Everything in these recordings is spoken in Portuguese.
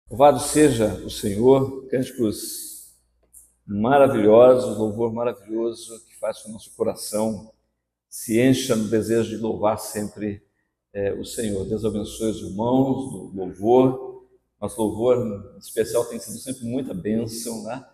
Louvado seja o Senhor, cânticos maravilhosos, louvor maravilhoso que faz com que o nosso coração se encha no desejo de louvar sempre o Senhor. Deus abençoe os irmãos do louvor. Nosso louvor em especial tem sido sempre muita bênção, né?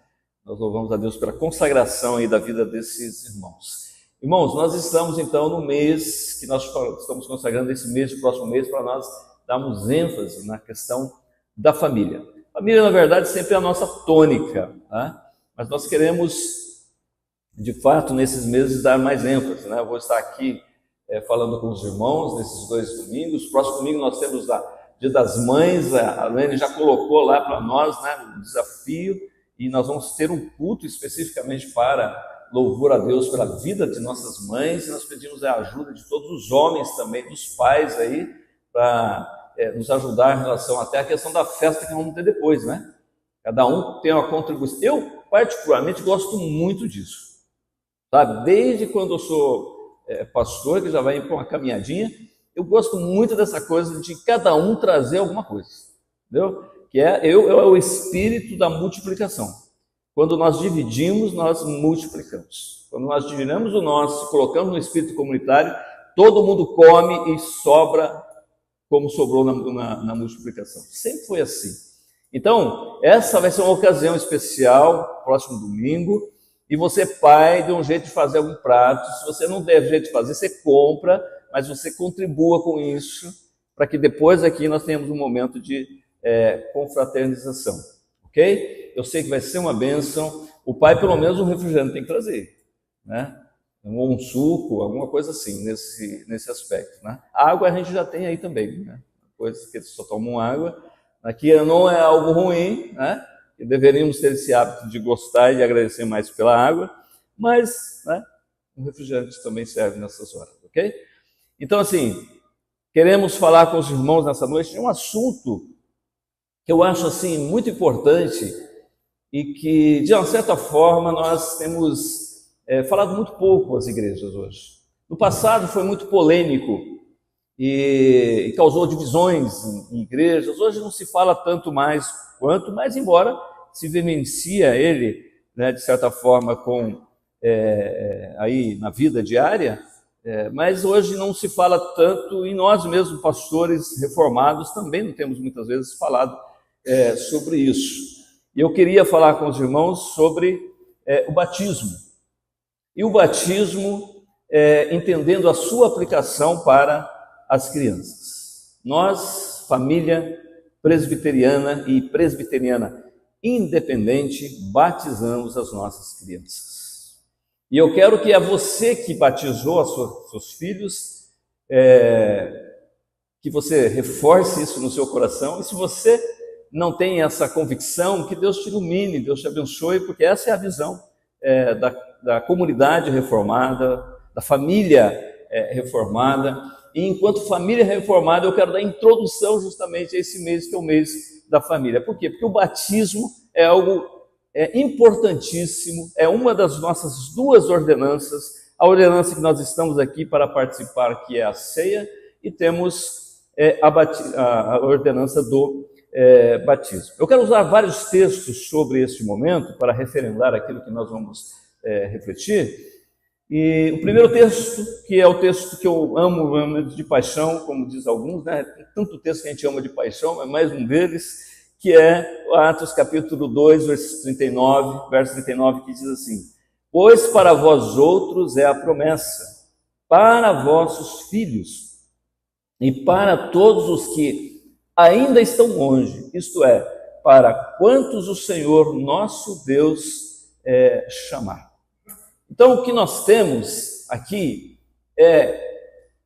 Nós louvamos a Deus pela consagração aí da vida desses irmãos. Irmãos, nós estamos então no mês que nós estamos consagrando, esse mês, o próximo mês, para nós darmos ênfase na questão da família. Família, na verdade, sempre é a nossa tônica, tá? Mas nós queremos, de fato, nesses meses, dar mais ênfase, né? Eu vou estar aqui falando com os irmãos nesses 2 domingos. Próximo domingo nós temos o Dia das Mães, a Lene já colocou lá para nós, né, o desafio, e nós vamos ter um culto especificamente para louvor a Deus pela vida de nossas mães, e nós pedimos a ajuda de todos os homens também, dos pais aí, para nos ajudar em relação até a questão da festa que vamos ter depois, né? Cada um tem uma contribuição. Eu, particularmente, gosto muito disso, sabe? Desde quando eu sou pastor, que já vai para uma caminhadinha, eu gosto muito dessa coisa de cada um trazer alguma coisa, entendeu? Que é o espírito da multiplicação. Quando nós dividimos, nós multiplicamos. Quando nós dividimos o nosso, colocamos no espírito comunitário, todo mundo come e sobra como sobrou na multiplicação. Sempre foi assim. Então, essa vai ser uma ocasião especial, próximo domingo, e você, pai, dê um jeito de fazer algum prato. Se você não der jeito de fazer, você compra, mas você contribua com isso, para que depois aqui nós tenhamos um momento de confraternização, ok? Eu sei que vai ser uma bênção. O pai, pelo menos, um refrigerante tem que trazer, né? Ou um suco, alguma coisa assim, nesse aspecto, né? A água a gente já tem aí também, né? Coisa que eles só tomam água. Aqui não é algo ruim, né? E deveríamos ter esse hábito de gostar e de agradecer mais pela água, mas, né, um refrigerante também serve nessas horas, ok? Então, assim, queremos falar com os irmãos nessa noite de um assunto que eu acho, assim, muito importante e que, de uma certa forma, nós temos falado muito pouco às igrejas hoje. No passado foi muito polêmico e causou divisões em igrejas. Hoje não se fala tanto mais quanto, mas embora se vivencia ele, né, de certa forma, aí na vida diária, mas hoje não se fala tanto, e nós mesmos, pastores reformados, também não temos muitas vezes falado sobre isso. E eu queria falar com os irmãos sobre o batismo. E o batismo, entendendo a sua aplicação para as crianças. Nós, família presbiteriana e presbiteriana independente, batizamos as nossas crianças. E eu quero que a você que batizou seus filhos, que você reforce isso no seu coração. E se você não tem essa convicção, que Deus te ilumine, Deus te abençoe, porque essa é a visão da comunidade reformada, da família reformada. E enquanto família reformada, eu quero dar introdução justamente a esse mês, que é o mês da família. Por quê? Porque o batismo é algo importantíssimo, é uma das nossas 2 ordenanças. A ordenança que nós estamos aqui para participar, que é a ceia, e temos a ordenança do batismo. Eu quero usar vários textos sobre este momento para referendar aquilo que nós vamos refletir. E o primeiro texto, que é o texto que eu amo de paixão, como diz alguns, né? Tem tanto texto que a gente ama de paixão, mas mais um deles, que é Atos capítulo 2, verso 39, que diz assim: pois para vós outros é a promessa, para vossos filhos e para todos os que ainda estão longe, isto é, para quantos o Senhor nosso Deus chamar. Então, o que nós temos aqui é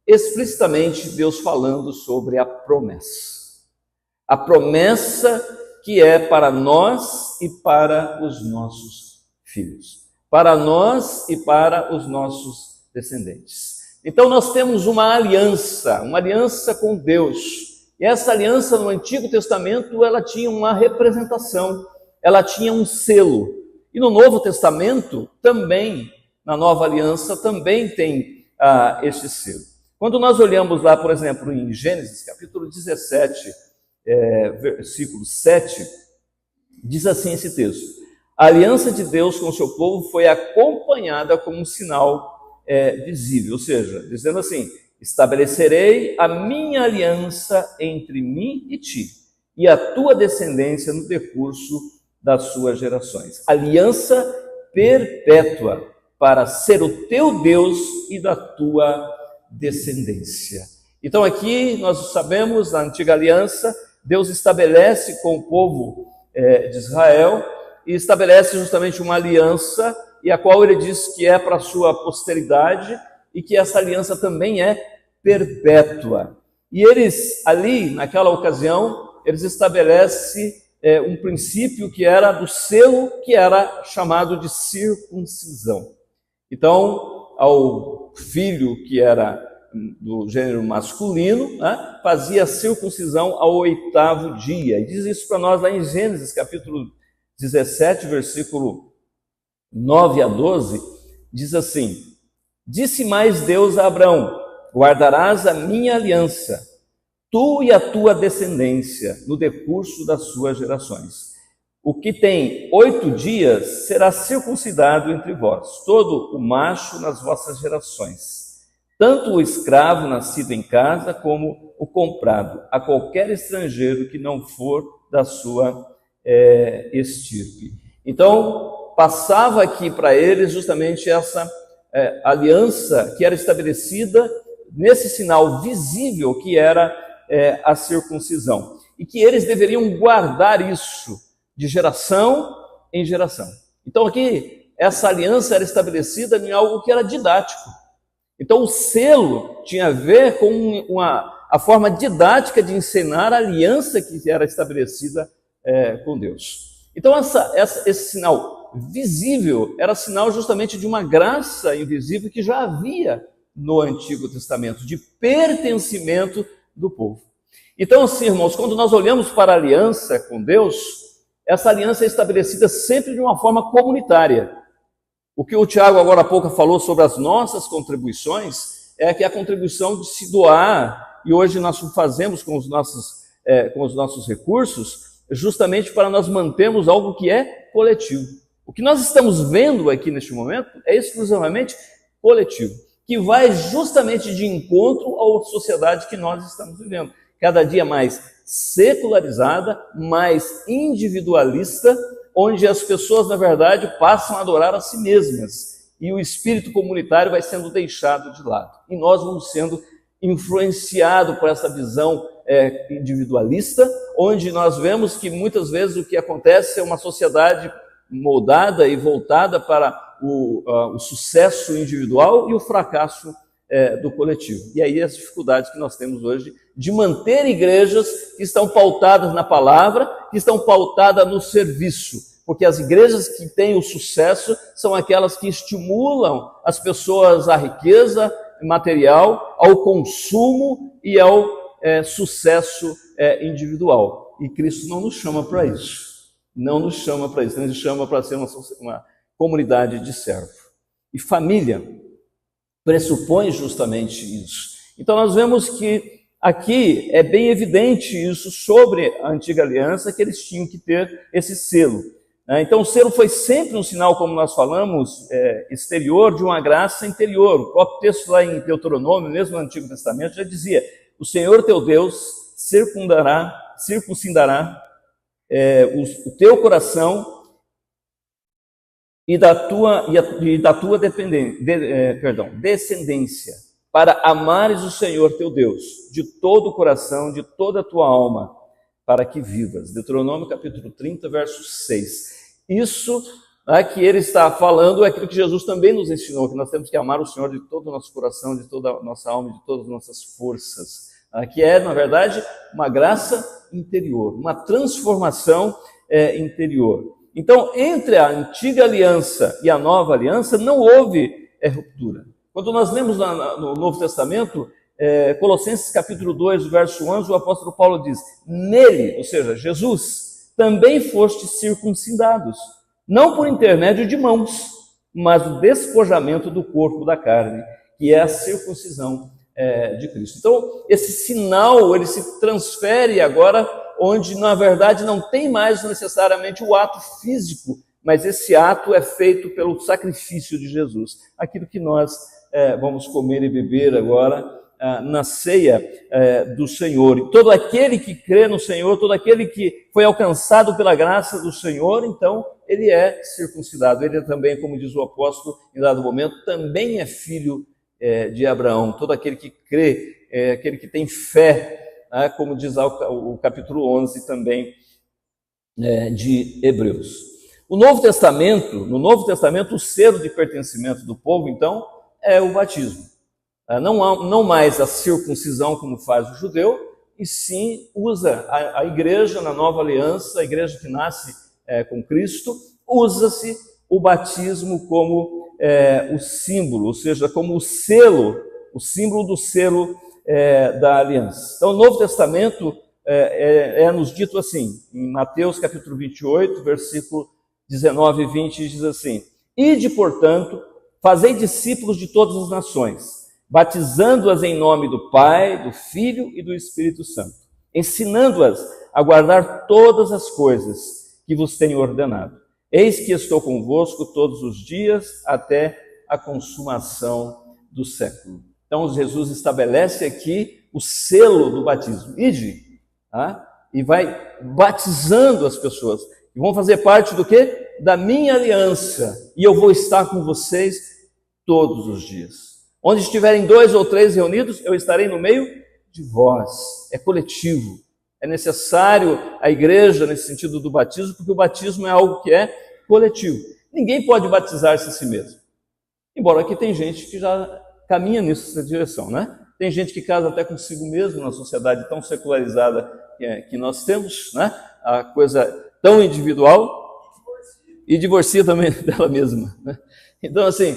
explicitamente Deus falando sobre a promessa. A promessa que é para nós e para os nossos filhos. Para nós e para os nossos descendentes. Então, nós temos uma aliança com Deus. E essa aliança no Antigo Testamento, ela tinha uma representação, ela tinha um selo. E no Novo Testamento também, na Nova Aliança, também tem este selo. Quando nós olhamos lá, por exemplo, em Gênesis, capítulo 17, versículo 7, diz assim esse texto: a aliança de Deus com o seu povo foi acompanhada como um sinal visível, ou seja, dizendo assim: estabelecerei a minha aliança entre mim e ti, e a tua descendência no decurso das suas gerações. Aliança perpétua para ser o teu Deus e da tua descendência. Então aqui nós sabemos, na antiga aliança, Deus estabelece com o povo de Israel, e estabelece justamente uma aliança, e a qual ele diz que é para a sua posteridade, e que essa aliança também é perpétua. E eles, ali, naquela ocasião, eles estabelecem um princípio que era do selo, que era chamado de circuncisão. Então, ao filho que era do gênero masculino, né, fazia a circuncisão ao 8º dia. E diz isso para nós lá em Gênesis, capítulo 17, versículo 9 a 12, diz assim: disse mais Deus a Abrão: guardarás a minha aliança, tu e a tua descendência, no decurso das suas gerações. O que tem 8 dias será circuncidado entre vós, todo o macho nas vossas gerações, tanto o escravo nascido em casa como o comprado, a qualquer estrangeiro que não for da sua estirpe. Então, passava aqui para eles justamente essa aliança que era estabelecida nesse sinal visível que era a circuncisão, e que eles deveriam guardar isso de geração em geração. Então aqui, essa aliança era estabelecida em algo que era didático. Então o selo tinha a ver com a forma didática de ensinar a aliança que era estabelecida com Deus. Então esse sinal visível era sinal justamente de uma graça invisível que já havia no Antigo Testamento, de pertencimento do povo. Então, assim, irmãos, quando nós olhamos para a aliança com Deus, essa aliança é estabelecida sempre de uma forma comunitária. O que o Tiago agora há pouco falou sobre as nossas contribuições é que a contribuição de se doar, e hoje nós o fazemos com os nossos recursos, justamente para nós mantermos algo que é coletivo. O que nós estamos vendo aqui neste momento é exclusivamente coletivo, que vai justamente de encontro à sociedade que nós estamos vivendo, cada dia mais secularizada, mais individualista, onde as pessoas, na verdade, passam a adorar a si mesmas, e o espírito comunitário vai sendo deixado de lado. E nós vamos sendo influenciados por essa visão individualista, onde nós vemos que muitas vezes o que acontece é uma sociedade moldada e voltada para o sucesso individual e o fracasso do coletivo. E aí as dificuldades que nós temos hoje de manter igrejas que estão pautadas na palavra, que estão pautadas no serviço, porque as igrejas que têm o sucesso são aquelas que estimulam as pessoas à riqueza material, ao consumo e ao sucesso individual. E Cristo não nos chama para isso. Não nos chama para isso. Ele nos chama para ser uma comunidade de servo. E família pressupõe justamente isso. Então nós vemos que aqui é bem evidente isso sobre a antiga aliança, que eles tinham que ter esse selo. Então o selo foi sempre um sinal, como nós falamos, exterior de uma graça interior. O próprio texto lá em Deuteronômio, mesmo no Antigo Testamento, já dizia: o Senhor teu Deus circuncidará o teu coração e da tua descendência, para amares o Senhor teu Deus de todo o coração, de toda a tua alma, para que vivas. Deuteronômio capítulo 30, verso 6. Isso que ele está falando é aquilo que Jesus também nos ensinou, que nós temos que amar o Senhor de todo o nosso coração, de toda a nossa alma, de todas as nossas forças, que é, na verdade, uma graça interior, uma transformação interior. Então, entre a antiga aliança e a nova aliança, não houve ruptura. Quando nós lemos no Novo Testamento, Colossenses capítulo 2, verso 11, o apóstolo Paulo diz: nele, ou seja, Jesus, também fostes circuncidados, não por intermédio de mãos, mas o despojamento do corpo da carne, que é a circuncisão de Cristo. Então, esse sinal, ele se transfere agora onde, na verdade, não tem mais necessariamente o ato físico, mas esse ato é feito pelo sacrifício de Jesus. Aquilo que nós vamos comer e beber agora na ceia do Senhor. E todo aquele que crê no Senhor, todo aquele que foi alcançado pela graça do Senhor, então ele é circuncidado. Ele é também, como diz o apóstolo, em dado momento, também é filho de Abraão. Todo aquele que crê, aquele que tem fé, como diz o capítulo 11 também de Hebreus. No Novo Testamento, o selo de pertencimento do povo, então, é o batismo. Não mais a circuncisão como faz o judeu, e sim usa a igreja na nova aliança, a igreja que nasce com Cristo, usa-se o batismo como o símbolo, ou seja, como o símbolo do selo da aliança. Então, o Novo Testamento nos dito assim, em Mateus capítulo 28, versículo 19 e 20, diz assim: Ide, portanto, fazei discípulos de todas as nações, batizando-as em nome do Pai, do Filho e do Espírito Santo, ensinando-as a guardar todas as coisas que vos tenho ordenado. Eis que estou convosco todos os dias até a consumação do século. Então, Jesus estabelece aqui o selo do batismo. Ide, e vai batizando as pessoas. E vão fazer parte do quê? Da minha aliança. E eu vou estar com vocês todos os dias. Onde estiverem 2 ou 3 reunidos, eu estarei no meio de vós. É coletivo. É necessário a igreja nesse sentido do batismo, porque o batismo é algo que é coletivo. Ninguém pode batizar-se a si mesmo. Embora aqui tem gente que já caminha nessa direção, né? Tem gente que casa até consigo mesmo na sociedade tão secularizada que nós temos, né? A coisa tão individual, e divorcia também dela mesma, né? Então, assim,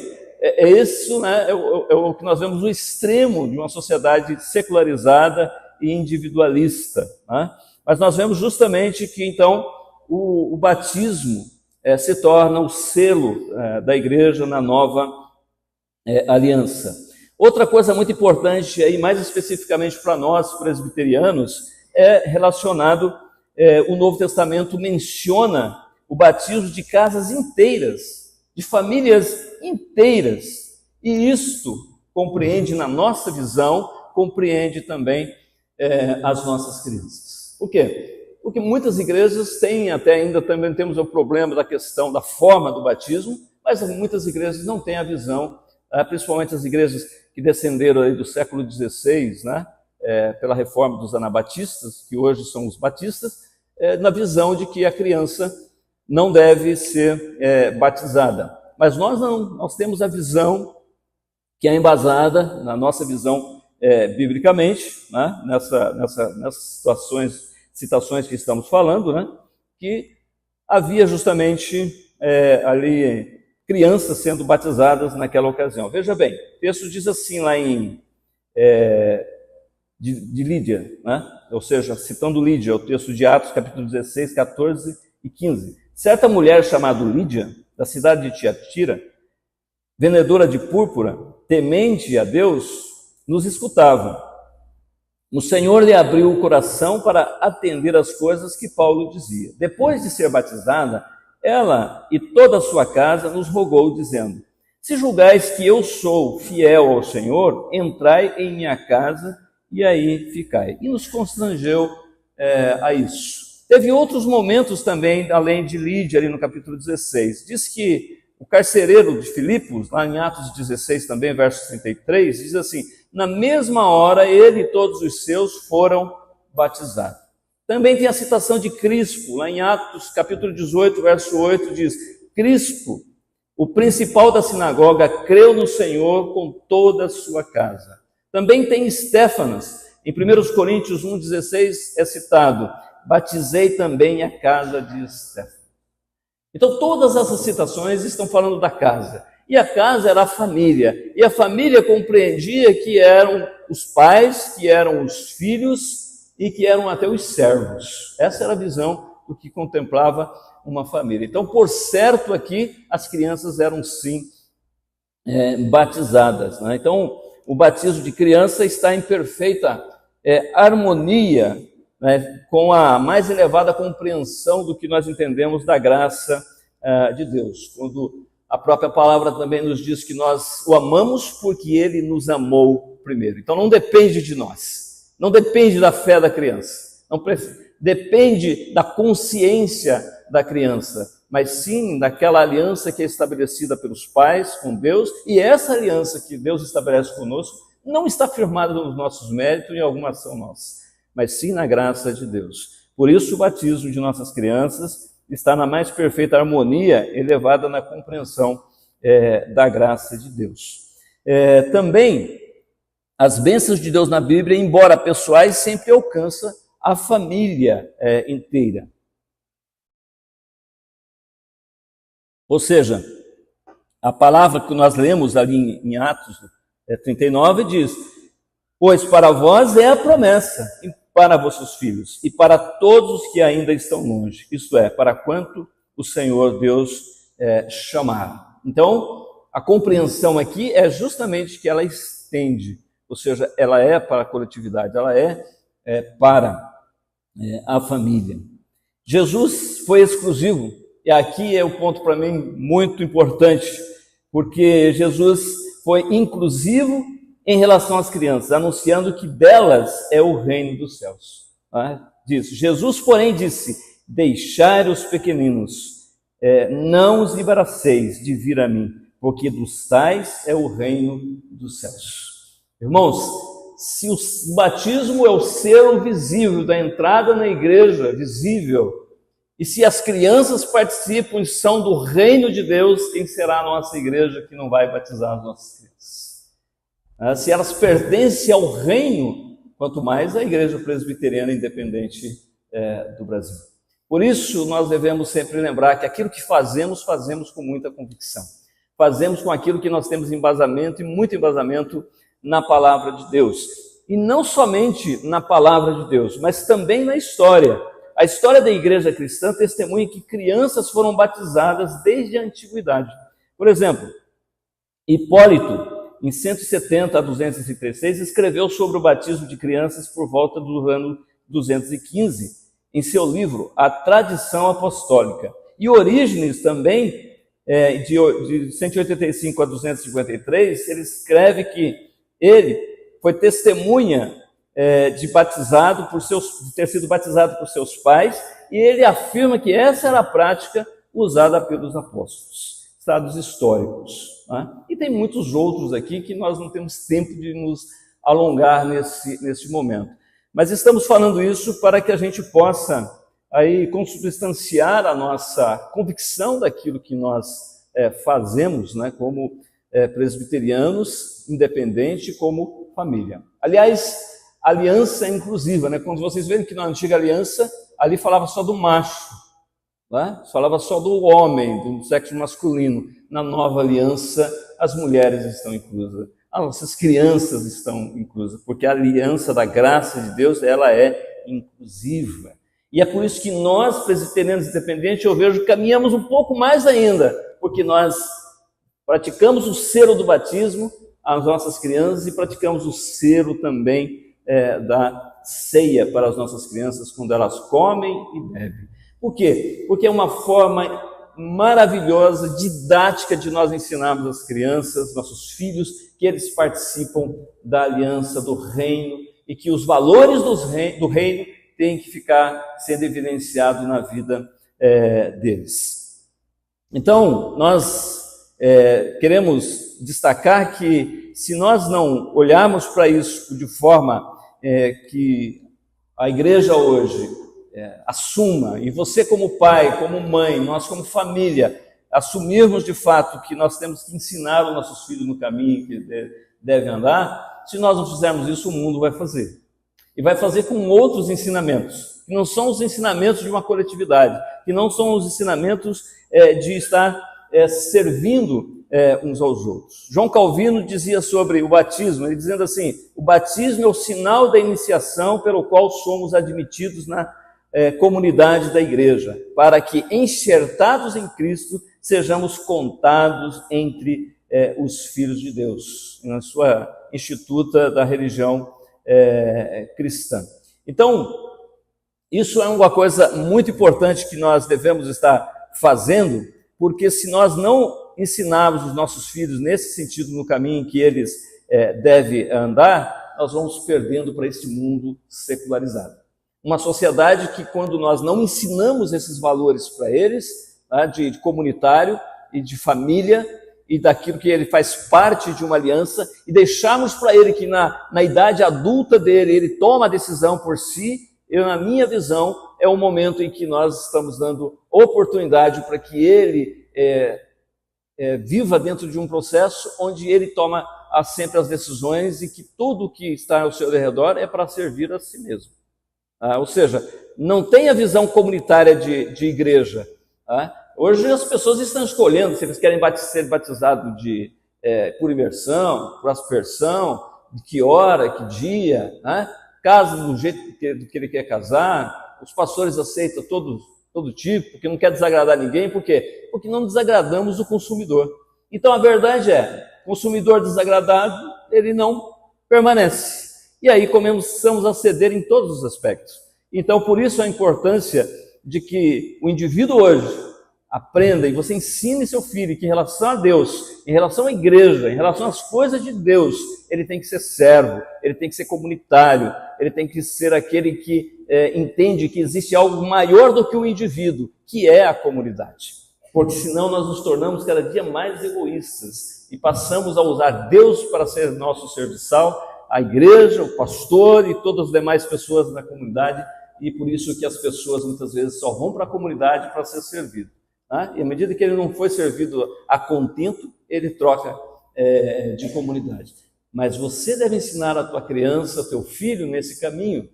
isso, né, é o que nós vemos, o extremo de uma sociedade secularizada e individualista, né? Mas nós vemos justamente que, então, o batismo se torna o selo da igreja na nova aliança. Outra coisa muito importante, aí, mais especificamente para nós, presbiterianos, é relacionado, o Novo Testamento menciona o batismo de casas inteiras, de famílias inteiras. E isto compreende, na nossa visão, compreende também as nossas crianças. Por quê? Porque muitas igrejas têm, até ainda também temos o problema da questão da forma do batismo, mas muitas igrejas não têm a visão, principalmente as igrejas que descenderam aí do século XVI, né, pela reforma dos anabatistas, que hoje são os batistas, na visão de que a criança não deve ser batizada. Mas nós não, nós temos a visão que é embasada na nossa visão biblicamente, né, nessas citações que estamos falando, né, que havia justamente ali crianças sendo batizadas naquela ocasião. Veja bem, o texto diz assim lá em de Lídia, né? Ou seja, citando Lídia, o texto de Atos, capítulo 16, 14 e 15. Certa mulher chamada Lídia, da cidade de Tiatira, vendedora de púrpura, temente a Deus, nos escutava. O Senhor lhe abriu o coração para atender às coisas que Paulo dizia. Depois de ser batizada, ela e toda a sua casa nos rogou, dizendo: se julgais que eu sou fiel ao Senhor, entrai em minha casa e aí ficai. E nos constrangeu a isso. Teve outros momentos também, além de Lídia, ali no capítulo 16. Diz que o carcereiro de Filipos, lá em Atos 16 também, verso 33, diz assim: na mesma hora ele e todos os seus foram batizados. Também tem a citação de Crispo, lá em Atos capítulo 18, verso 8, diz: Crispo, o principal da sinagoga, creu no Senhor com toda a sua casa. Também tem Estéfanas, em 1 Coríntios 1,16 é citado: batizei também a casa de Estéfanas. Então todas essas citações estão falando da casa. E a casa era a família. E a família compreendia que eram os pais, que eram os filhos e que eram até os servos. Essa era a visão do que contemplava uma família. Então, por certo, aqui as crianças eram sim batizadas, né? Então, o batismo de criança está em perfeita harmonia né, com a mais elevada compreensão do que nós entendemos da graça de Deus. Quando a própria palavra também nos diz que nós o amamos porque ele nos amou primeiro. Então não depende de nós, não depende da fé da criança, não depende da consciência da criança, mas sim daquela aliança que é estabelecida pelos pais com Deus, e essa aliança que Deus estabelece conosco não está firmada nos nossos méritos em alguma ação nossa, mas sim na graça de Deus. Por isso o batismo de nossas crianças está na mais perfeita harmonia, elevada na compreensão da graça de Deus. Também, as bênçãos de Deus na Bíblia, embora pessoais, sempre alcançam a família inteira. Ou seja, a palavra que nós lemos ali em Atos 39 diz: pois para vós é a promessa, e para vossos filhos, e para todos os que ainda estão longe, isto é, para quanto o Senhor Deus chamar. Então, a compreensão aqui é justamente que ela estende, ou seja, ela é para a coletividade, ela é para a família. Jesus foi exclusivo, e aqui é o ponto para mim muito importante, porque Jesus foi inclusivo em relação às crianças, anunciando que delas é o reino dos céus. Diz, Jesus, porém, disse: deixai os pequeninos, não os embaraceis de vir a mim, porque dos tais é o reino dos céus. Irmãos, se o batismo é o selo visível da entrada na igreja, visível, e se as crianças participam e são do reino de Deus, quem será a nossa igreja que não vai batizar as nossas crianças? Se elas pertencem ao reino, quanto mais a Igreja Presbiteriana Independente do Brasil. Por isso, nós devemos sempre lembrar que aquilo que fazemos, fazemos com muita convicção. Fazemos com aquilo que nós temos embasamento, e muito embasamento, na palavra de Deus. E não somente na palavra de Deus, mas também na história. A história da igreja cristã testemunha que crianças foram batizadas desde a antiguidade. Por exemplo, Hipólito, em 170 a 236, escreveu sobre o batismo de crianças por volta do ano 215, em seu livro A Tradição Apostólica. E Orígenes também, de 185 a 253, ele escreve que ele foi testemunha de ter sido batizado por seus pais, e ele afirma que essa era a prática usada pelos apóstolos. Dados históricos. E tem muitos outros aqui que nós não temos tempo de nos alongar nesse momento. Mas estamos falando isso para que a gente possa aí consubstanciar a nossa convicção daquilo que nós fazemos, né, como presbiterianos, independente, como família. Aliás, aliança inclusiva, né? Quando vocês veem que na antiga aliança, ali falava só do macho, falava só do homem, do sexo masculino. Na nova aliança, as mulheres estão inclusas, as nossas crianças estão inclusas, porque a aliança da graça de Deus, ela é inclusiva. E é por isso que nós, presbiterianos independentes, eu vejo, caminhamos um pouco mais ainda, porque nós praticamos o selo do batismo às nossas crianças e praticamos o selo também da ceia para as nossas crianças, quando elas comem e bebem. Por quê? Porque é uma forma maravilhosa, didática, de nós ensinarmos às crianças, nossos filhos, que eles participam da aliança do reino e que os valores do reino têm que ficar sendo evidenciados na vida deles. Então, nós queremos destacar que, se nós não olharmos para isso de forma que a igreja hoje assuma, e você como pai, como mãe, nós como família, assumirmos de fato que nós temos que ensinar os nossos filhos no caminho que devem andar, se nós não fizermos isso, o mundo vai fazer. E vai fazer com outros ensinamentos, que não são os ensinamentos de uma coletividade, que não são os ensinamentos de estar servindo uns aos outros. João Calvino dizia sobre o batismo, ele dizendo assim: o batismo é o sinal da iniciação pelo qual somos admitidos na comunidade da igreja, para que, enxertados em Cristo, sejamos contados entre os filhos de Deus, na sua instituta da religião cristã. Então, Isso é uma coisa muito importante que nós devemos estar fazendo, porque se nós não ensinarmos os nossos filhos nesse sentido, no caminho que eles devem andar, nós vamos perdendo para este mundo secularizado. Uma sociedade que, quando nós não ensinamos esses valores para eles, né, de comunitário e de família, e daquilo que ele faz parte de uma aliança, e deixarmos para ele que na idade adulta dele, ele toma a decisão por si, na minha visão, é o momento em que nós estamos dando oportunidade para que ele viva dentro de um processo onde ele toma sempre as decisões e que tudo que está ao seu redor é para servir a si mesmo. Ou seja, não tem a visão comunitária de igreja. Hoje as pessoas estão escolhendo se eles querem ser batizados por imersão, por aspersão, de que hora, que dia, casa do jeito que ele quer casar. Os pastores aceitam todo tipo, porque não quer desagradar ninguém. Por quê? Porque não desagradamos o consumidor. Então a verdade é, o consumidor desagradado, ele não permanece. E aí começamos a ceder em todos os aspectos. Então por isso a importância de que o indivíduo hoje aprenda e você ensine seu filho que em relação a Deus, em relação à igreja, em relação às coisas de Deus, ele tem que ser servo, ele tem que ser comunitário, ele tem que ser aquele que entende que existe algo maior do que o indivíduo, que é a comunidade. Porque senão nós nos tornamos cada dia mais egoístas e passamos a usar Deus para ser nosso serviçal, a igreja, o pastor e todas as demais pessoas da comunidade, e por isso que as pessoas muitas vezes só vão para a comunidade para ser servido. E à medida que ele não foi servido a contento, ele troca de comunidade. Mas você deve ensinar a tua criança, teu filho, nesse caminho.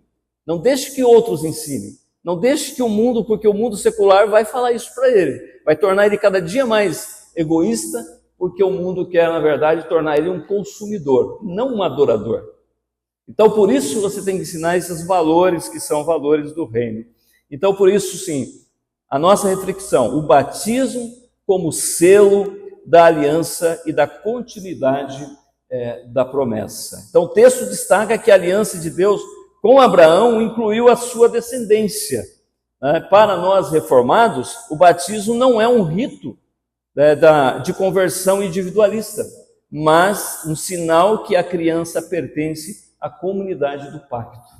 Não deixe que outros ensinem. Não deixe que o mundo, porque o mundo secular vai falar isso para ele. Vai tornar ele cada dia mais egoísta, porque o mundo quer, na verdade, tornar ele um consumidor, não um adorador. Então, por isso, você tem que ensinar esses valores que são valores do reino. Então, por isso, sim, a nossa reflexão, o batismo como selo da aliança e da continuidade da promessa. Então o texto destaca que a aliança de Deus com Abraão incluiu a sua descendência. Para nós reformados, o batismo não é um rito de conversão individualista, mas um sinal que a criança pertence à comunidade do pacto.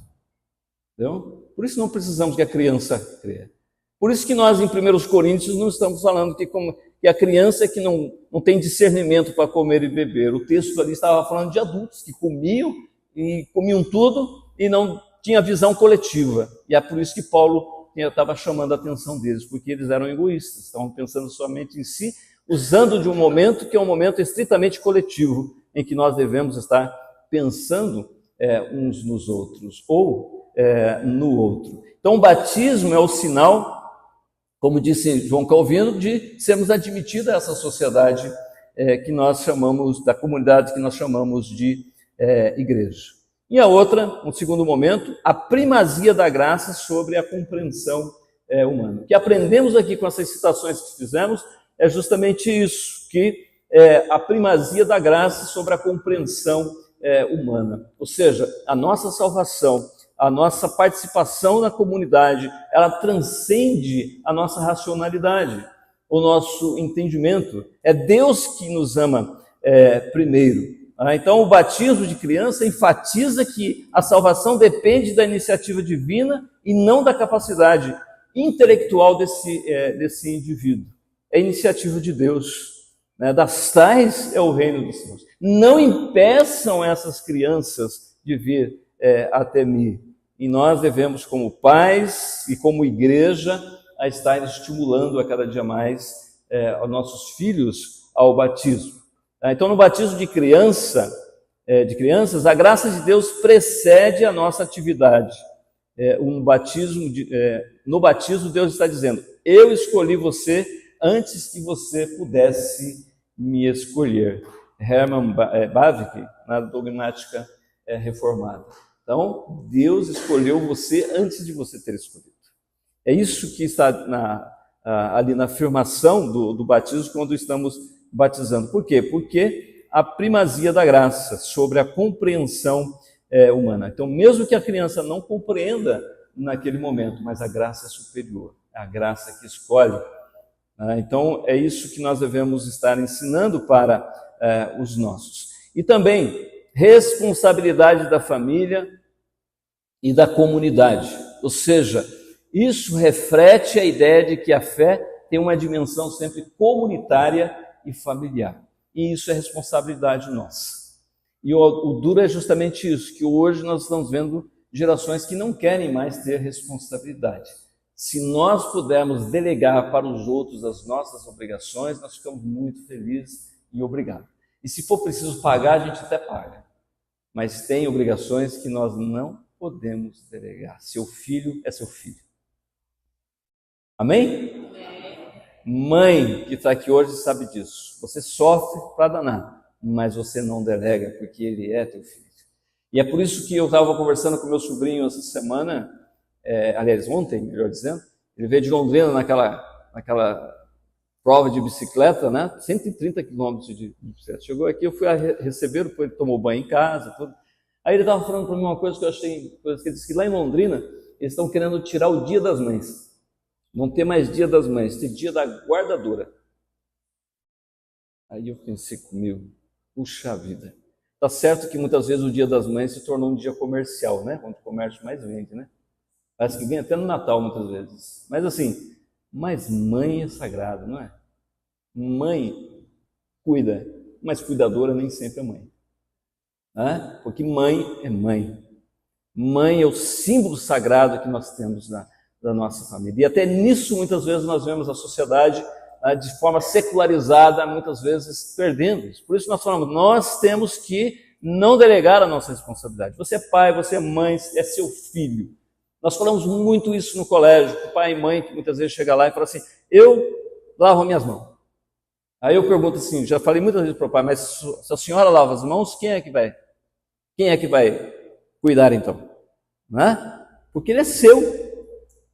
Entendeu? Por isso não precisamos que a criança creia. Por isso que nós, em 1 Coríntios, não estamos falando que a criança é que não tem discernimento para comer e beber. O texto ali estava falando de adultos que comiam tudo e não tinha visão coletiva. E é por isso que Paulo estava chamando a atenção deles, porque eles eram egoístas, estavam pensando somente em si, usando de um momento que é um momento estritamente coletivo, em que nós devemos estar pensando uns nos outros, ou no outro. Então o batismo é o sinal, como disse João Calvino, de sermos admitidos a essa sociedade que nós chamamos, da comunidade que nós chamamos de igreja. E a outra, um segundo momento, a primazia da graça sobre a compreensão humana. O que aprendemos aqui com essas citações que fizemos é justamente isso, que a primazia da graça sobre a compreensão humana. Ou seja, a nossa salvação, a nossa participação na comunidade, ela transcende a nossa racionalidade, o nosso entendimento. É Deus que nos ama primeiro. Então, o batismo de criança enfatiza que a salvação depende da iniciativa divina e não da capacidade intelectual desse indivíduo. É iniciativa de Deus. Das tais é o reino dos céus. Não impeçam essas crianças de vir até mim. E nós devemos, como pais e como igreja, a estar estimulando a cada dia mais os nossos filhos ao batismo. Então, no batismo de crianças, a graça de Deus precede a nossa atividade. No batismo, Deus está dizendo: eu escolhi você antes que você pudesse me escolher. Hermann Bavinck, na dogmática reformada. Então, Deus escolheu você antes de você ter escolhido. É isso que está ali na afirmação do batismo quando estamos batizando. Por quê? Porque a primazia da graça sobre a compreensão humana. Então, mesmo que a criança não compreenda naquele momento, mas a graça é superior, é a graça que escolhe. Então, é isso que nós devemos estar ensinando para os nossos. E também, responsabilidade da família e da comunidade. Ou seja, isso reflete a ideia de que a fé tem uma dimensão sempre comunitária e familiar. E isso é responsabilidade nossa. E o duro é justamente isso, que hoje nós estamos vendo gerações que não querem mais ter responsabilidade. Se nós pudermos delegar para os outros as nossas obrigações, nós ficamos muito felizes e obrigados. E se for preciso pagar, a gente até paga. Mas tem obrigações que nós não podemos delegar. Seu filho é seu filho. Amém? Mãe que está aqui hoje sabe disso. Você sofre para danar, mas você não delega porque ele é teu filho. E é por isso que eu estava conversando com meu sobrinho essa semana, aliás, ontem, melhor dizendo, ele veio de Londrina naquela prova de bicicleta, né? 130 quilômetros de bicicleta. Chegou aqui, eu fui receber, depois ele tomou banho em casa, tudo. Aí ele estava falando para mim uma coisa que eu achei, ele disse que lá em Londrina, eles estão querendo tirar o Dia das Mães. Não ter mais Dia das Mães, ter Dia da Guardadora. Aí eu pensei comigo, puxa vida. Tá certo que muitas vezes o Dia das Mães se tornou um dia comercial, né? Onde o comércio mais vende, né? Parece que vem até no Natal muitas vezes. Mas assim, mas mãe é sagrado, não é? Mãe cuida, mas cuidadora nem sempre é mãe. Porque mãe é mãe. Mãe é o símbolo sagrado que nós temos da nossa família. E até nisso, muitas vezes, nós vemos a sociedade de forma secularizada, muitas vezes perdendo isso. Por isso nós falamos, nós temos que não delegar a nossa responsabilidade. Você é pai, você é mãe, é seu filho. Nós falamos muito isso no colégio, com pai e mãe, que muitas vezes chega lá e fala assim, eu lavo minhas mãos. Aí eu pergunto assim, já falei muitas vezes para o pai, mas se a senhora lava as mãos, quem é que vai cuidar então? Não é? Porque ele é seu.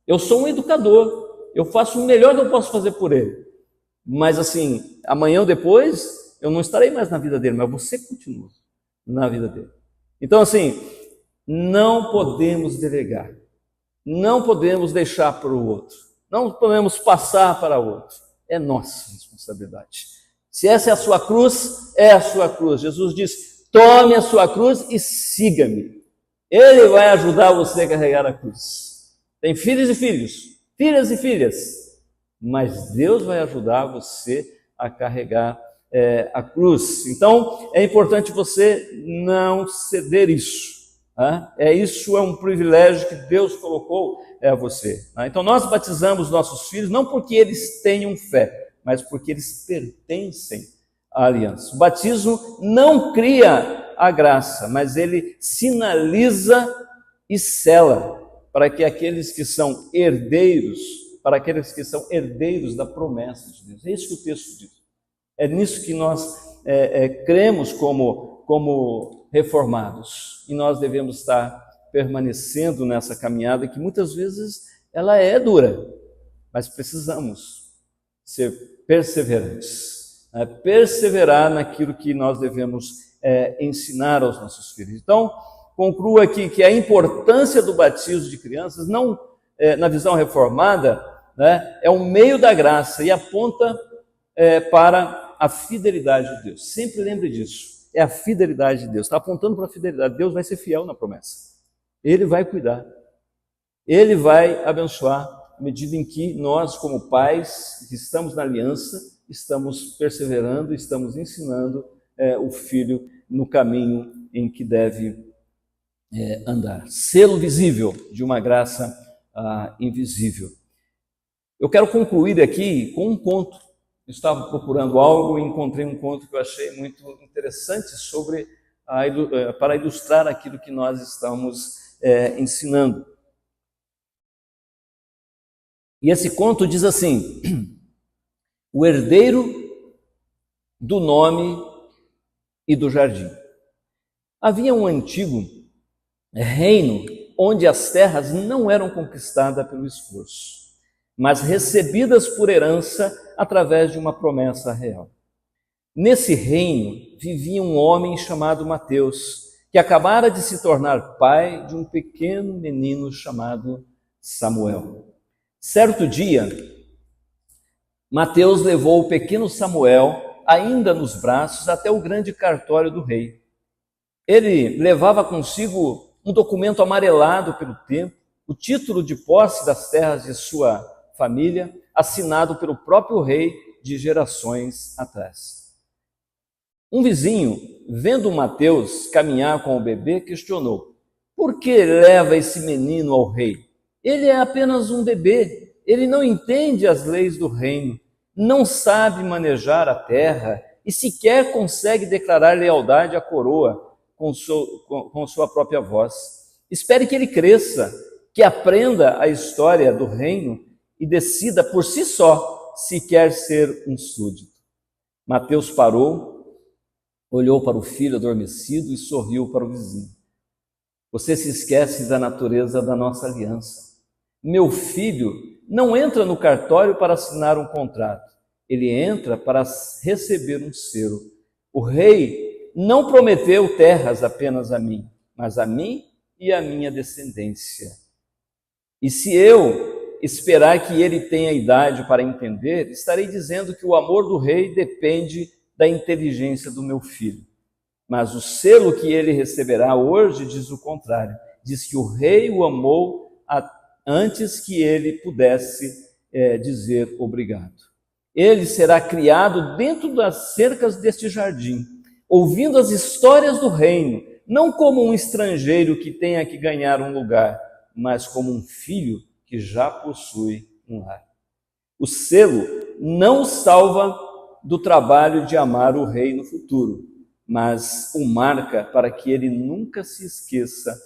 Eu sou um educador, eu faço o melhor que eu posso fazer por ele. Mas assim, amanhã ou depois, eu não estarei mais na vida dele, mas você continua na vida dele. Então assim, não podemos delegar, não podemos deixar para o outro, não podemos passar para o outro. É nossa responsabilidade. Se essa é a sua cruz, é a sua cruz. Jesus diz, tome a sua cruz e siga-me. Ele vai ajudar você a carregar a cruz. Tem filhos e filhos, filhas e filhas, mas Deus vai ajudar você a carregar a cruz. Então, é importante você não ceder isso. Isso é um privilégio que Deus colocou a você. Então, nós batizamos nossos filhos não porque eles tenham fé, mas porque eles pertencem à aliança. O batismo não cria a graça, mas ele sinaliza e sela para que aqueles que são herdeiros, da promessa de Deus. É isso que o texto diz. É nisso que nós cremos como reformados. E nós devemos estar permanecendo nessa caminhada que muitas vezes ela é dura, mas precisamos ser perseverantes, perseverar naquilo que nós devemos ensinar aos nossos filhos. Então, concluo aqui que a importância do batismo de crianças, não na visão reformada, é um meio da graça e aponta para a fidelidade de Deus. Sempre lembre disso, é a fidelidade de Deus, está apontando para a fidelidade. Deus vai ser fiel na promessa, Ele vai cuidar, Ele vai abençoar, à medida em que nós, como pais, que estamos na aliança, estamos perseverando, estamos ensinando o filho no caminho em que deve andar. Selo visível de uma graça invisível. Eu quero concluir aqui com um conto. Eu estava procurando algo e encontrei um conto que eu achei muito interessante para ilustrar aquilo que nós estamos ensinando. E esse conto diz assim: o herdeiro do nome e do jardim. Havia um antigo reino onde as terras não eram conquistadas pelo esforço, mas recebidas por herança através de uma promessa real. Nesse reino vivia um homem chamado Mateus, que acabara de se tornar pai de um pequeno menino chamado Samuel. Certo dia, Mateus levou o pequeno Samuel, ainda nos braços, até o grande cartório do rei. Ele levava consigo um documento amarelado pelo tempo, o título de posse das terras de sua família, assinado pelo próprio rei de gerações atrás. Um vizinho, vendo Mateus caminhar com o bebê, questionou: por que leva esse menino ao rei? Ele é apenas um bebê, ele não entende as leis do reino, não sabe manejar a terra e sequer consegue declarar lealdade à coroa com sua própria voz. Espere que ele cresça, que aprenda a história do reino e decida por si só se quer ser um súdito. Mateus parou, olhou para o filho adormecido e sorriu para o vizinho. Você se esquece da natureza da nossa aliança. Meu filho não entra no cartório para assinar um contrato. Ele entra para receber um selo. O rei não prometeu terras apenas a mim, mas a mim e a minha descendência. E se eu esperar que ele tenha idade para entender, estarei dizendo que o amor do rei depende da inteligência do meu filho. Mas o selo que ele receberá hoje diz o contrário. Diz que o rei o amou antes que ele pudesse dizer obrigado. Ele será criado dentro das cercas deste jardim, ouvindo as histórias do reino, não como um estrangeiro que tenha que ganhar um lugar, mas como um filho que já possui um lar. O selo não o salva do trabalho de amar o rei no futuro, mas o marca para que ele nunca se esqueça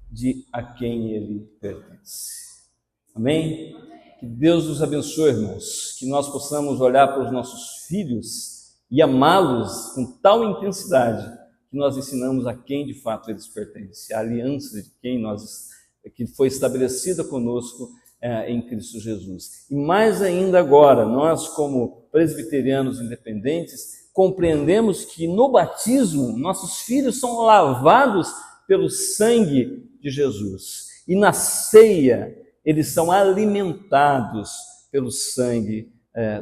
de a quem ele pertence. Amém? Que Deus nos abençoe, irmãos, que nós possamos olhar para os nossos filhos e amá-los com tal intensidade que nós ensinamos a quem de fato eles pertencem, a aliança de que foi estabelecida conosco em Cristo Jesus. E mais ainda agora, nós como presbiterianos independentes, compreendemos que no batismo nossos filhos são lavados pelo sangue de Jesus. E na ceia eles são alimentados pelo sangue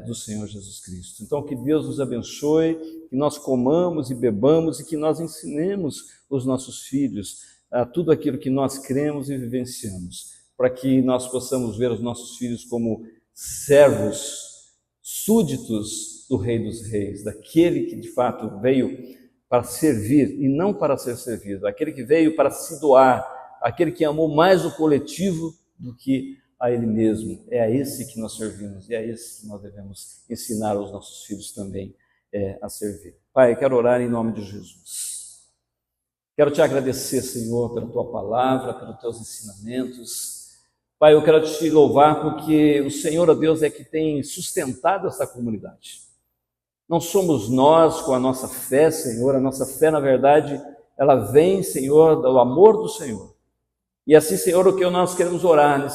do Senhor Jesus Cristo. Então que Deus nos abençoe, que nós comamos e bebamos e que nós ensinemos os nossos filhos tudo aquilo que nós cremos e vivenciamos, para que nós possamos ver os nossos filhos como servos, súditos do Rei dos Reis, daquele que de fato veio para servir e não para ser servido, aquele que veio para se doar, aquele que amou mais o coletivo do que a ele mesmo. É a esse que nós servimos e é a esse que nós devemos ensinar aos nossos filhos também a servir. Pai, eu quero orar em nome de Jesus. Quero te agradecer, Senhor, pela tua palavra, pelos teus ensinamentos. Pai, eu quero te louvar porque o Senhor, ó Deus, é que tem sustentado essa comunidade. Não somos nós com a nossa fé, Senhor, a nossa fé, na verdade, ela vem, Senhor, do amor do Senhor. E assim, Senhor, o que nós queremos orar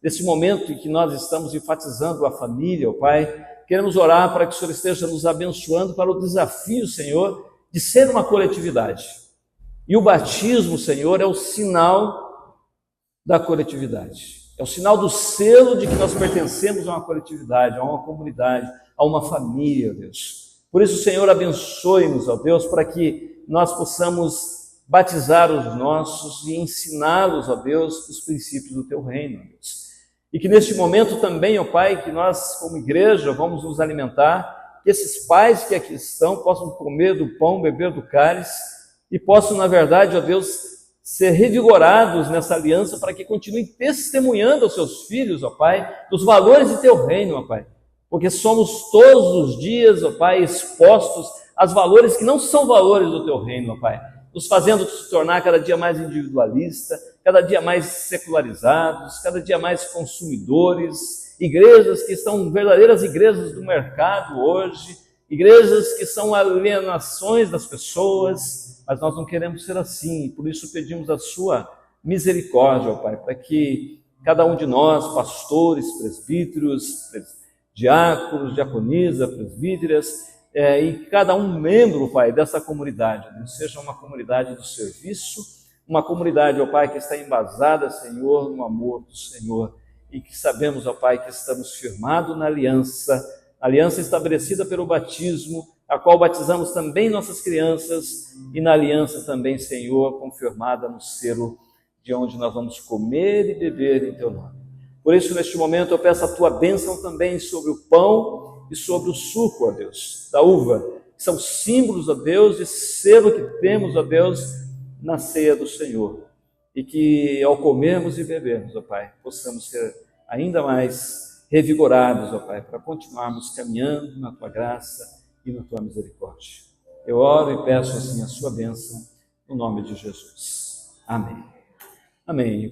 nesse momento em que nós estamos enfatizando a família, ó Pai, queremos orar para que o Senhor esteja nos abençoando para o desafio, Senhor, de ser uma coletividade. E o batismo, Senhor, é o sinal da coletividade. É o sinal do selo de que nós pertencemos a uma coletividade, a uma comunidade, a uma família, ó Deus. Por isso, Senhor, abençoe-nos, ó Deus, para que nós possamos batizar os nossos e ensiná-los, ó Deus, os princípios do Teu reino, ó Deus. E que neste momento também, ó Pai, que nós, como igreja, vamos nos alimentar, que esses pais que aqui estão possam comer do pão, beber do cálice, e possam, na verdade, ó Deus, ser revigorados nessa aliança para que continuem testemunhando aos seus filhos, ó Pai, dos valores de Teu reino, ó Pai. Porque somos todos os dias, ó Pai, expostos aos valores que não são valores do Teu reino, ó Pai. Nos fazendo se tornar cada dia mais individualista, cada dia mais secularizados, cada dia mais consumidores, igrejas que são verdadeiras igrejas do mercado hoje, igrejas que são alienações das pessoas, mas nós não queremos ser assim, por isso pedimos a Sua misericórdia, ó Pai, para que cada um de nós, pastores, presbíteros, diáconos, diaconisa, presbíteras, e cada um membro, Pai, dessa comunidade, seja uma comunidade do serviço, uma comunidade, ó Pai, que está embasada, Senhor, no amor do Senhor, e que sabemos, ó Pai, que estamos firmados na aliança estabelecida pelo batismo, a qual batizamos também nossas crianças, e na aliança também, Senhor, confirmada no selo de onde nós vamos comer e beber em Teu nome. Por isso, neste momento, eu peço a Tua bênção também sobre o pão e sobre o suco, ó Deus, da uva, que são símbolos, ó Deus, de selo que temos, ó Deus, na ceia do Senhor. E que, ao comermos e bebermos, ó Pai, possamos ser ainda mais revigorados, ó Pai, para continuarmos caminhando na Tua graça e na Tua misericórdia. Eu oro e peço assim a Sua bênção, no nome de Jesus. Amém. Amém.